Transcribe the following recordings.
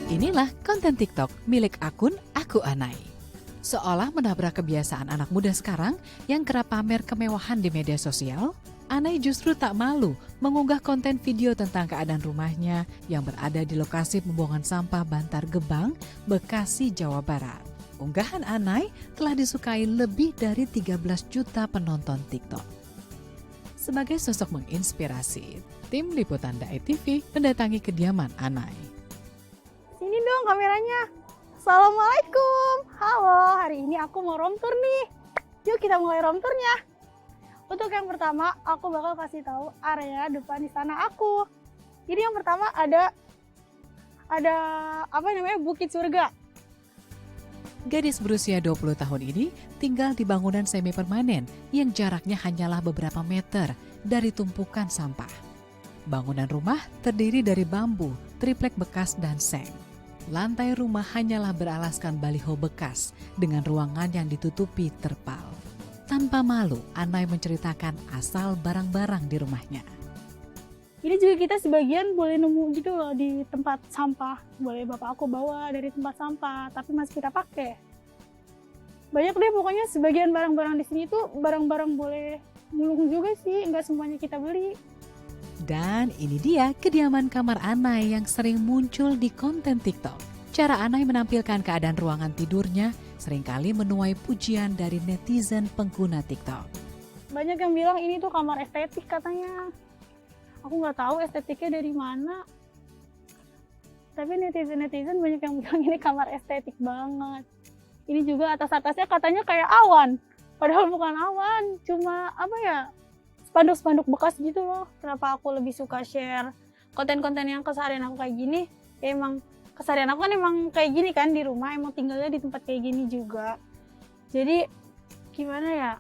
Inilah konten TikTok milik akun Aku Anai. Seolah menabrak kebiasaan anak muda sekarang yang kerap pamer kemewahan di media sosial, Anai justru tak malu mengunggah konten video tentang keadaan rumahnya yang berada di lokasi pembuangan sampah Bantar Gebang, Bekasi, Jawa Barat. Unggahan Anai telah disukai lebih dari 13 juta penonton TikTok. Sebagai sosok menginspirasi, tim liputan Dai TV mendatangi kediaman Anai. Sini dong kameranya. Assalamualaikum. Halo, hari ini aku mau room tour nih. Yuk kita mulai room tournya. Untuk yang pertama, aku bakal kasih tahu area depan istana aku. Jadi yang pertama ada Bukit Surga. Gadis berusia 20 tahun ini tinggal di bangunan semi permanen yang jaraknya hanyalah beberapa meter dari tumpukan sampah. Bangunan rumah terdiri dari bambu, triplek bekas dan seng. Lantai rumah hanyalah beralaskan baliho bekas dengan ruangan yang ditutupi terpal. Tanpa malu, Anai menceritakan asal barang-barang di rumahnya. Ini juga kita sebagian boleh nemu gitu loh di tempat sampah. Boleh bapak aku bawa dari tempat sampah, tapi masih kita pakai. Banyak deh pokoknya sebagian barang-barang di sini tuh barang-barang boleh mulung juga sih, nggak semuanya kita beli. Dan ini dia kediaman kamar Anai yang sering muncul di konten TikTok. Cara Anai menampilkan keadaan ruangan tidurnya seringkali menuai pujian dari netizen pengguna TikTok. Banyak yang bilang ini tuh kamar estetik katanya. Aku nggak tahu estetiknya dari mana. Tapi netizen banyak yang bilang ini kamar estetik banget. Ini juga atas-atasnya katanya kayak awan. Padahal bukan awan, cuma spanduk-spanduk bekas gitu loh. Kenapa aku lebih suka share konten-konten yang keseharian aku kayak gini? Ya emang keseharian aku kan emang kayak gini kan di rumah, emang tinggalnya di tempat kayak gini juga. Jadi gimana ya?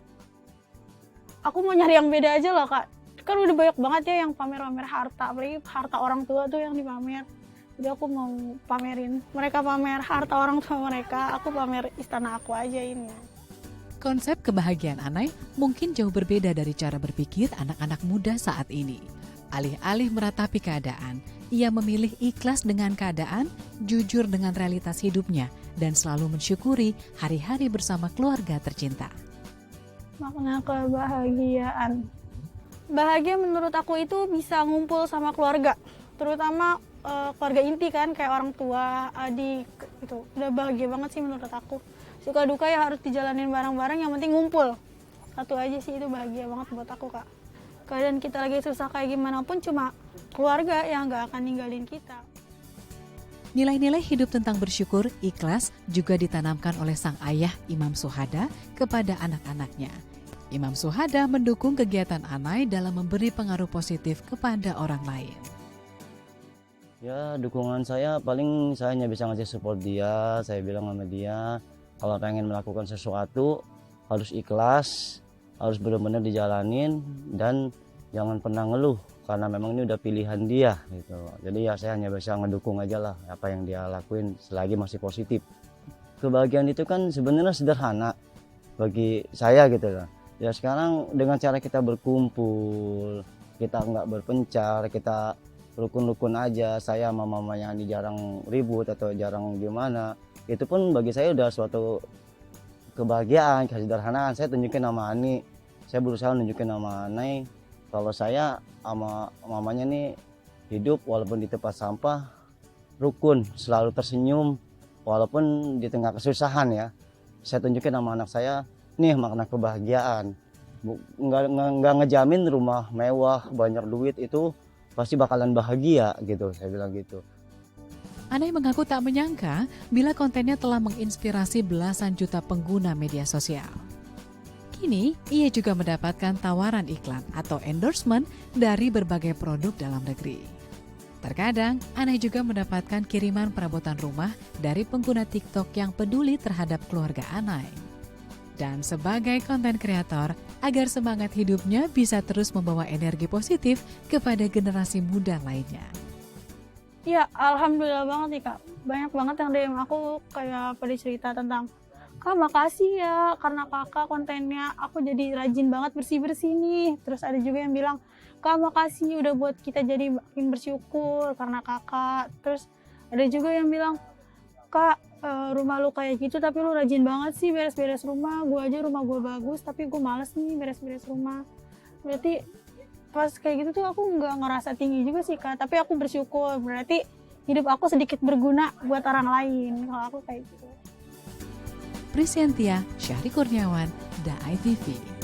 Aku mau nyari yang beda aja loh kak. Kan udah banyak banget ya yang pamer-pamer harta, apalagi harta orang tua tuh yang dipamer. Jadi aku mau pamerin, mereka pamer harta orang tua mereka, aku pamer istana aku aja ini. Konsep kebahagiaan Anai mungkin jauh berbeda dari cara berpikir anak-anak muda saat ini. Alih-alih meratapi keadaan, ia memilih ikhlas dengan keadaan, jujur dengan realitas hidupnya, dan selalu mensyukuri hari-hari bersama keluarga tercinta. Makna kebahagiaan. Bahagia menurut aku itu bisa ngumpul sama keluarga, terutama keluarga inti kan, kayak orang tua, adik, gitu. Udah bahagia banget sih menurut aku. Suka duka ya harus dijalanin bareng-bareng, yang penting ngumpul. Satu aja sih itu bahagia banget buat aku kak. Keadaan kita lagi susah kayak gimana pun cuma keluarga yang gak akan ninggalin kita. Nilai-nilai hidup tentang bersyukur, ikhlas juga ditanamkan oleh sang ayah Imam Suhada kepada anak-anaknya. Imam Suhada mendukung kegiatan Anai dalam memberi pengaruh positif kepada orang lain. Ya dukungan saya paling saya hanya bisa ngasih support dia. Saya bilang sama dia kalau pengen melakukan sesuatu harus ikhlas, harus benar-benar dijalanin dan jangan pernah ngeluh karena memang ini udah pilihan dia gitu. Jadi ya saya hanya bisa ngedukung aja lah apa yang dia lakuin selagi masih positif. Kebahagiaan itu kan sebenarnya sederhana bagi saya gitu lah. Ya sekarang dengan cara kita berkumpul, kita nggak berpencar, kita rukun-rukun aja, saya sama mamanya Ani jarang ribut atau jarang gimana, itu pun bagi saya udah suatu kebahagiaan, kesederhanaan. Saya tunjukin sama Ani, saya berusaha nunjukin sama Anai kalau saya sama mamanya nih hidup walaupun di tempat sampah rukun, selalu tersenyum walaupun di tengah kesusahan ya. Saya tunjukin sama anak saya, nih makna kebahagiaan. Nggak ngejamin rumah mewah, banyak duit itu pasti bakalan bahagia gitu, saya bilang gitu. Anai mengaku tak menyangka bila kontennya telah menginspirasi belasan juta pengguna media sosial. Kini, ia juga mendapatkan tawaran iklan atau endorsement dari berbagai produk dalam negeri. Terkadang, Anai juga mendapatkan kiriman perabotan rumah dari pengguna TikTok yang peduli terhadap keluarga Anai. Dan sebagai konten kreator, agar semangat hidupnya bisa terus membawa energi positif kepada generasi muda lainnya. Ya alhamdulillah banget nih kak. Banyak banget yang DM aku kayak pada cerita tentang, Kak makasih ya karena kakak kontennya aku jadi rajin banget bersih-bersih nih. Terus ada juga yang bilang, Kak makasih udah buat kita jadi makin bersyukur karena kakak. Terus Ada juga yang bilang, Kak, rumah lu kayak gitu tapi lu rajin banget sih beres-beres rumah. Gue aja rumah gue bagus tapi gue males nih beres-beres rumah. Berarti pas kayak gitu tuh aku nggak ngerasa tinggi juga sih Kak, tapi aku bersyukur. Berarti hidup aku sedikit berguna buat orang lain kalau aku kayak gitu. Prisyantia, Syahri Kurniawan, DAI TV.